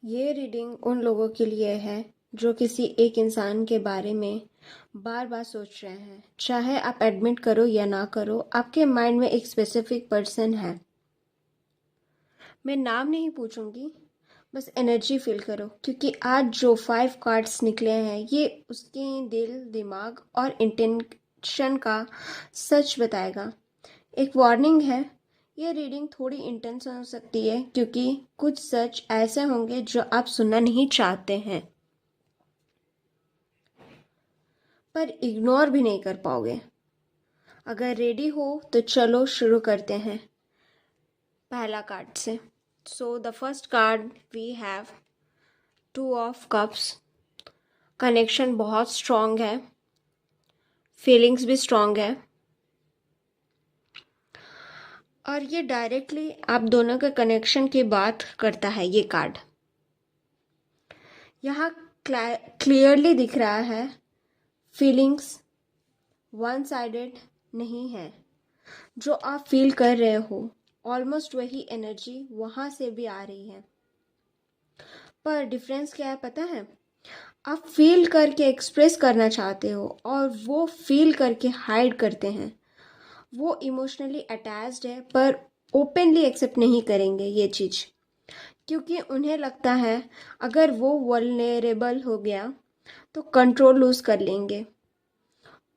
ये रीडिंग उन लोगों के लिए है जो किसी एक इंसान के बारे में बार बार सोच रहे हैं। चाहे आप एडमिट करो या ना करो, आपके माइंड में एक स्पेसिफिक पर्सन है। मैं नाम नहीं पूछूंगी, बस एनर्जी फील करो, क्योंकि आज जो 5 कार्ड्स निकले हैं ये उसके दिल, दिमाग और इंटेंशन का सच बताएगा। एक वार्निंग है, ये रीडिंग थोड़ी इंटेंस हो सकती है क्योंकि कुछ सच ऐसे होंगे जो आप सुनना नहीं चाहते हैं, पर इग्नोर भी नहीं कर पाओगे। अगर रेडी हो तो चलो शुरू करते हैं पहला कार्ड से। So the first card we have 2 of cups. Connection बहुत स्ट्रांग है, फीलिंग्स भी स्ट्रांग है, और ये डायरेक्टली आप दोनों के कनेक्शन की बात करता है। ये कार्ड यहाँ क्लियरली दिख रहा है, फीलिंग्स वन साइडेड नहीं है। जो आप फील कर रहे हो ऑलमोस्ट वही एनर्जी वहाँ से भी आ रही है, पर डिफरेंस क्या है पता है? आप फील करके एक्सप्रेस करना चाहते हो और वो फील करके हाइड करते हैं। वो इमोशनली अटैच्ड है पर ओपनली एक्सेप्ट नहीं करेंगे ये चीज़, क्योंकि उन्हें लगता है अगर वो वल्नरेबल हो गया तो कंट्रोल लूज कर लेंगे,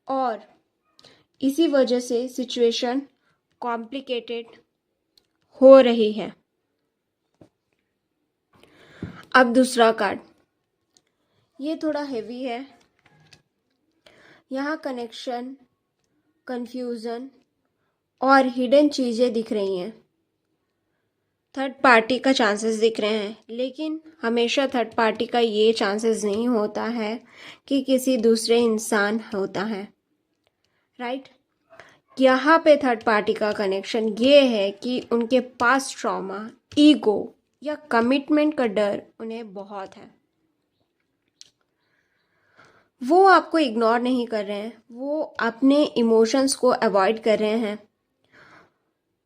और इसी वजह से सिचुएशन कॉम्प्लिकेटेड हो रही है। अब दूसरा कार्ड, ये थोड़ा हेवी है। यहाँ कनेक्शन, कंफ्यूजन और हिडन चीज़ें दिख रही हैं। थर्ड पार्टी का चांसेस दिख रहे हैं, लेकिन हमेशा थर्ड पार्टी का ये चांसेस नहीं होता है कि किसी दूसरे इंसान होता है, राइट? यहाँ पे थर्ड पार्टी का कनेक्शन ये है कि उनके पास ट्रॉमा, ईगो या कमिटमेंट का डर उन्हें बहुत है। वो आपको इग्नोर नहीं कर रहे हैं, वो अपने इमोशंस को अवॉइड कर रहे हैं।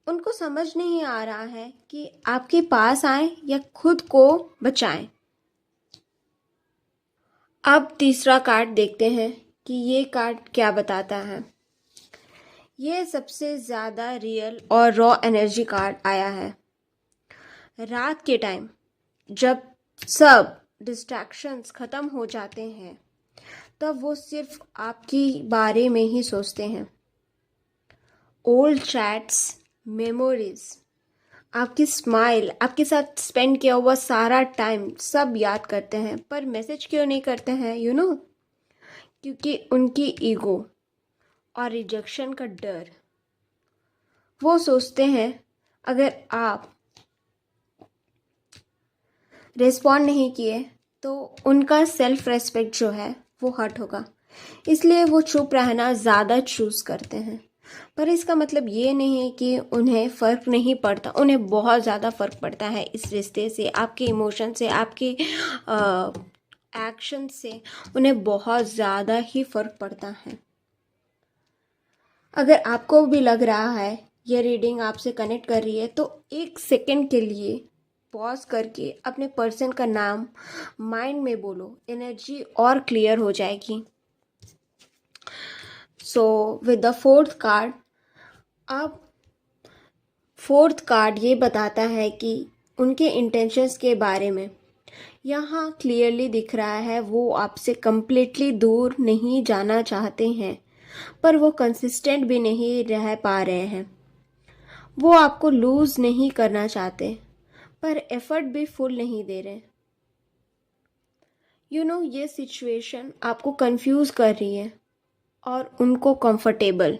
उनको समझ नहीं आ रहा है कि आपके पास आए या खुद को बचाएं। अब तीसरा कार्ड देखते हैं कि ये कार्ड क्या बताता है। ये सबसे ज़्यादा रियल और रॉ एनर्जी कार्ड आया है। रात के टाइम जब सब डिस्ट्रैक्शंस ख़त्म हो जाते हैं, तब वो सिर्फ आपकी बारे में ही सोचते हैं। ओल्ड चैट्स, मेमोरीज, आपकी स्माइल, आपके साथ स्पेंड किया हुआ सारा टाइम सब याद करते हैं, पर मैसेज क्यों नहीं करते हैं? क्योंकि उनकी ईगो और रिजेक्शन का डर। वो सोचते हैं अगर आप रिस्पॉन्ड नहीं किए तो उनका सेल्फ रेस्पेक्ट जो है वो हर्ट होगा, इसलिए वो चुप रहना ज़्यादा चूज़ करते हैं। पर इसका मतलब ये नहीं है कि उन्हें फ़र्क नहीं पड़ता, उन्हें बहुत ज़्यादा फ़र्क पड़ता है इस रिश्ते से, आपके इमोशन से, आपके एक्शन से उन्हें बहुत ज़्यादा ही फ़र्क पड़ता है। अगर आपको भी लग रहा है ये रीडिंग आपसे कनेक्ट कर रही है, तो 1 सेकेंड के लिए पॉज करके अपने पर्सन का नाम माइंड में बोलो, एनर्जी और क्लियर हो जाएगी। So with the fourth card, अब फोर्थ कार्ड ये बताता है कि उनके इंटेंशंस के बारे में यहाँ क्लियरली दिख रहा है। वो आपसे कंप्लीटली दूर नहीं जाना चाहते हैं, पर वो कंसिस्टेंट भी नहीं रह पा रहे हैं। वो आपको लूज़ नहीं करना चाहते, पर एफर्ट भी फुल नहीं दे रहे। ये सिचुएशन आपको कंफ्यूज कर रही है और उनको कंफर्टेबल,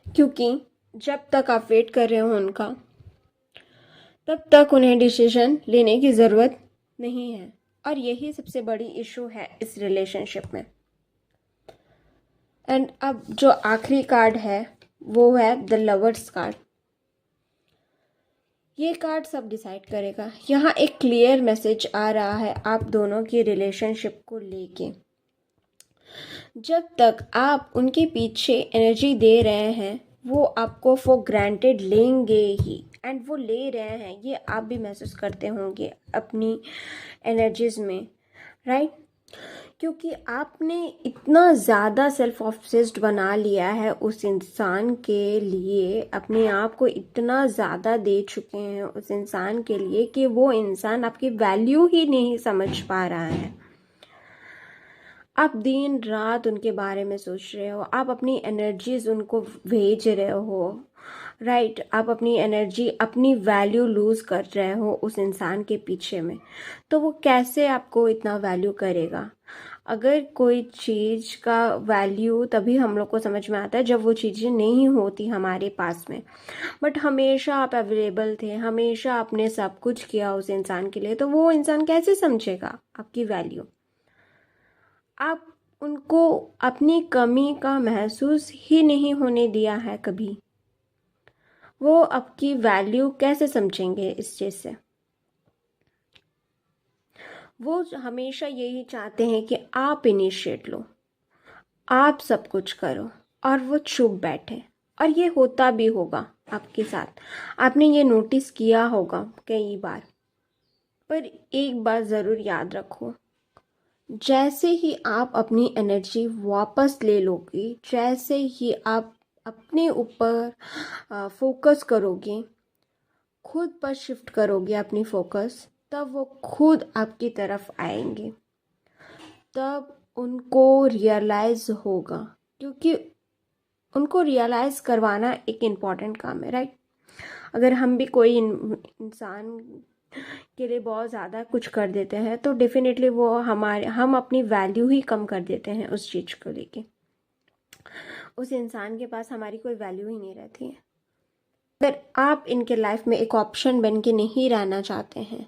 क्योंकि जब तक आप वेट कर रहे हो उनका, तब तक उन्हें डिसीजन लेने की ज़रूरत नहीं है, और यही सबसे बड़ी इशू है इस रिलेशनशिप में। एंड अब जो आखिरी कार्ड है वो है द लवर्स कार्ड। ये कार्ड सब डिसाइड करेगा। यहाँ एक क्लियर मैसेज आ रहा है आप दोनों की रिलेशनशिप को लेके। जब तक आप उनके पीछे एनर्जी दे रहे हैं, वो आपको फॉर ग्रांटेड लेंगे ही। एंड वो ले रहे हैं, ये आप भी महसूस करते होंगे अपनी एनर्जीज में, राइट? क्योंकि आपने इतना ज़्यादा सेल्फ ऑब्सेस्ड बना लिया है उस इंसान के लिए, अपने आप को इतना ज़्यादा दे चुके हैं उस इंसान के लिए कि वो इंसान आपकी वैल्यू ही नहीं समझ पा रहा है। आप दिन रात उनके बारे में सोच रहे हो, आप अपनी एनर्जीज उनको भेज रहे हो, राइट? आप अपनी एनर्जी, अपनी वैल्यू लूज़ कर रहे हो उस इंसान के पीछे में, तो वो कैसे आपको इतना वैल्यू करेगा? अगर कोई चीज़ का वैल्यू तभी हम लोग को समझ में आता है जब वो चीज़ें नहीं होती हमारे पास में, बट हमेशा आप अवेलेबल थे, हमेशा आपने सब कुछ किया उस इंसान के लिए, तो वो इंसान कैसे समझेगा आपकी वैल्यू? आप उनको अपनी कमी का महसूस ही नहीं होने दिया है कभी, वो आपकी वैल्यू कैसे समझेंगे इस चीज़ से? वो हमेशा यही चाहते हैं कि आप इनिशिएट लो, आप सब कुछ करो, और वो चुप बैठे। और ये होता भी होगा आपके साथ, आपने ये नोटिस किया होगा कई बार। पर एक बात ज़रूर याद रखो, जैसे ही आप अपनी एनर्जी वापस ले लोगे, जैसे ही आप अपने ऊपर फोकस करोगे, खुद पर शिफ्ट करोगे अपनी फोकस, तब वो खुद आपकी तरफ आएंगे, तब उनको रियलाइज़ होगा। क्योंकि उनको रियलाइज़ करवाना एक इम्पॉर्टेंट काम है, राइट? अगर हम भी कोई इंसान के लिए बहुत ज़्यादा कुछ कर देते हैं तो डेफिनेटली वो हम अपनी वैल्यू ही कम कर देते हैं उस चीज़ को लेके। उस इंसान के पास हमारी कोई वैल्यू ही नहीं रहती है। अगर आप इनके लाइफ में एक ऑप्शन बन के नहीं रहना चाहते हैं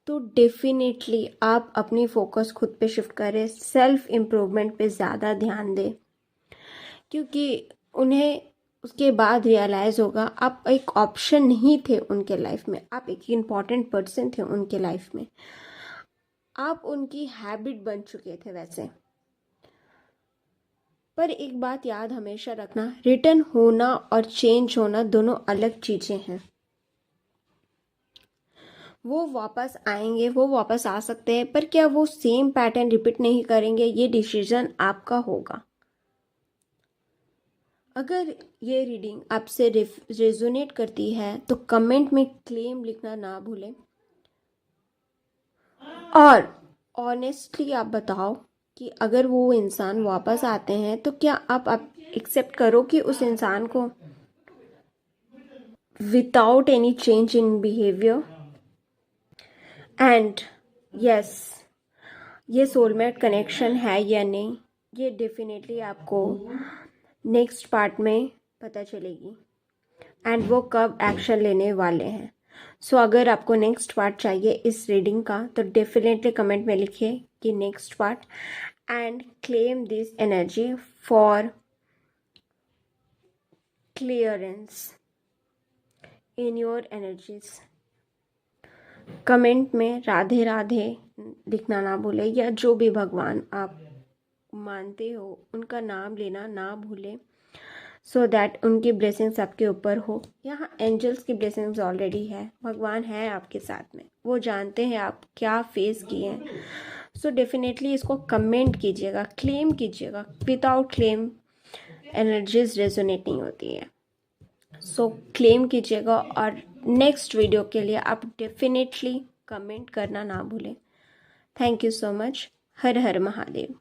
तो डेफिनेटली आप अपनी फोकस खुद पे शिफ्ट करें, सेल्फ इम्प्रूवमेंट पे ज़्यादा ध्यान दें, क्योंकि उन्हें उसके बाद रियलाइज़ होगा आप एक ऑप्शन नहीं थे उनके लाइफ में, आप एक इम्पॉर्टेंट पर्सन थे उनके लाइफ में, आप उनकी हैबिट बन चुके थे वैसे। पर एक बात याद हमेशा रखना, रिटर्न होना और चेंज होना दोनों अलग चीज़ें हैं। वो वापस आएंगे, वो वापस आ सकते हैं, पर क्या वो सेम पैटर्न रिपीट नहीं करेंगे, ये डिसीजन आपका होगा। अगर ये रीडिंग आपसे रेजोनेट करती है तो कमेंट में क्लेम लिखना ना भूलें, और ऑनेस्टली आप बताओ कि अगर वो इंसान वापस आते हैं तो क्या आप एक्सेप्ट करो कि उस इंसान को without any change in behaviour? And yes, ये सोलमेट कनेक्शन है या नहीं, ये डेफिनेटली आपको नेक्स्ट पार्ट में पता चलेगी, एंड वो कब एक्शन लेने वाले हैं। सो अगर आपको नेक्स्ट पार्ट चाहिए इस रीडिंग का तो डेफिनेटली कमेंट में लिखिए कि next part, and claim this energy for clearance in your energies. Comment में राधे राधे लिखना ना भूले, या जो भी भगवान आप मानते हो उनका नाम लेना ना भूलें, सो दैट उनकी ब्लेसिंग्स आपके ऊपर हो। यहाँ एंजल्स की ब्लेसिंग्स ऑलरेडी है, भगवान है आपके साथ में, वो जानते हैं आप क्या फेस किए हैं। सो डेफिनेटली इसको कमेंट कीजिएगा, क्लेम कीजिएगा। विदाउट क्लेम एनर्जीज रेजोनेट नहीं होती है। सो क्लेम कीजिएगा, और नेक्स्ट वीडियो के लिए आप डेफिनेटली कमेंट करना ना भूलें। Thank you so much. Her her Mahadev.